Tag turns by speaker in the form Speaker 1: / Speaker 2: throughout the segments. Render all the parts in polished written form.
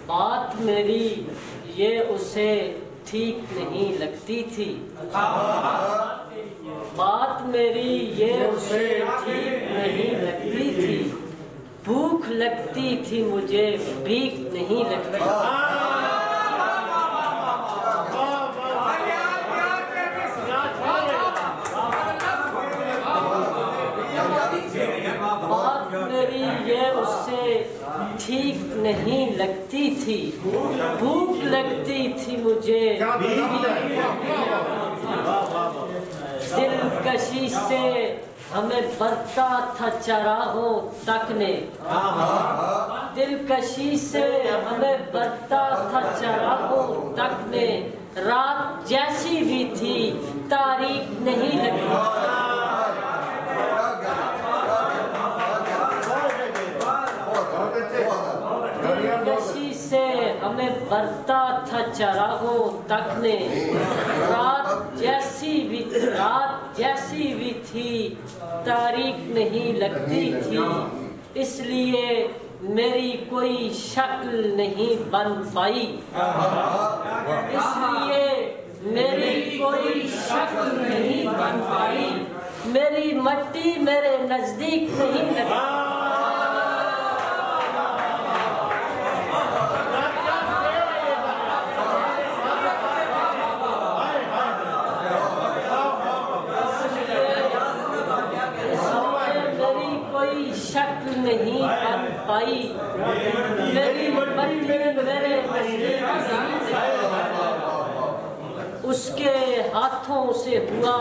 Speaker 1: बात मेरी ये उसे ठीक नहीं लगती थी, बात मेरी ये उसे ठीक नहीं लगती थी, भूख लगती थी मुझे भीख नहीं लगती। बात मेरी ये उससे ठीक नहीं लगती थी, भूख लगती थी मुझे, दिलकशी से हमें बरता था चराहों तक ने, दिलकशी से हमें बरता था चराहों तक ने, रात जैसी भी थी तारीख नहीं लगती। दिलकशी से हमें बरता था चराहों तक ने, रात जैसी भी थी तारीख नहीं लगती थी, इसलिए मेरी कोई शक्ल नहीं बन पाई, इसलिए मेरी कोई शक्ल नहीं बन पाई, मेरी मट्टी मेरे नजदीक नहीं लगी। शक्ल नहीं बन पाई, मेरी मट्टी मेरे उसके हाथों से हुआ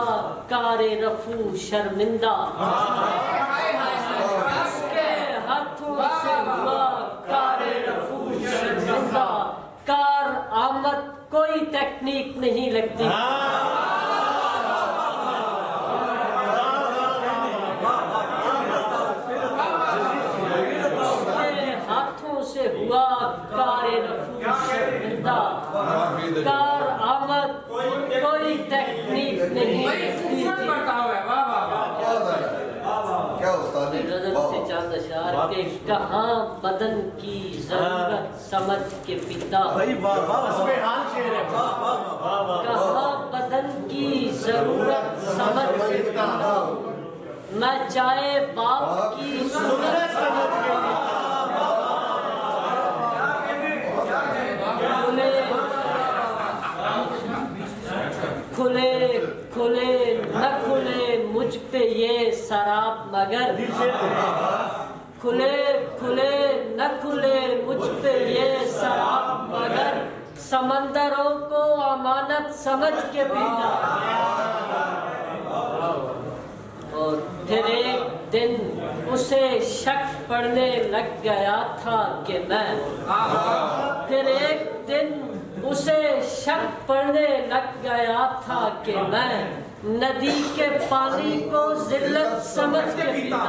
Speaker 1: कारे रफू शर्मिंदा, उसके हाथों से हुआ कारे रफू शर्मिंदा, कार आमद कोई टेक्निक नहीं लगती। से हुआ कारे रफू शर्मिंदा, कार आमद कोई टेक्निक नहीं लगती। से चंद अशआर के कहाँ बदन की जरूरत समझ के पिता, कहाँ बदन की जरूरत समझ के पिता, मैं चाहे बाप की सूरत समझ के पिता, खुले खुले न खुले मुझ पे ये शराब मगर, खुले खुले न खुले मुझ पे ये शराब मगर, समंदरों को अमानत समझ के पीता। और फिर एक दिन उसे शक पड़ने लग गया था कि मैं, फिर एक दिन उसे शक पड़ने लग गया था कि मैं नदी के पानी को जिल्लत समझ के पीता।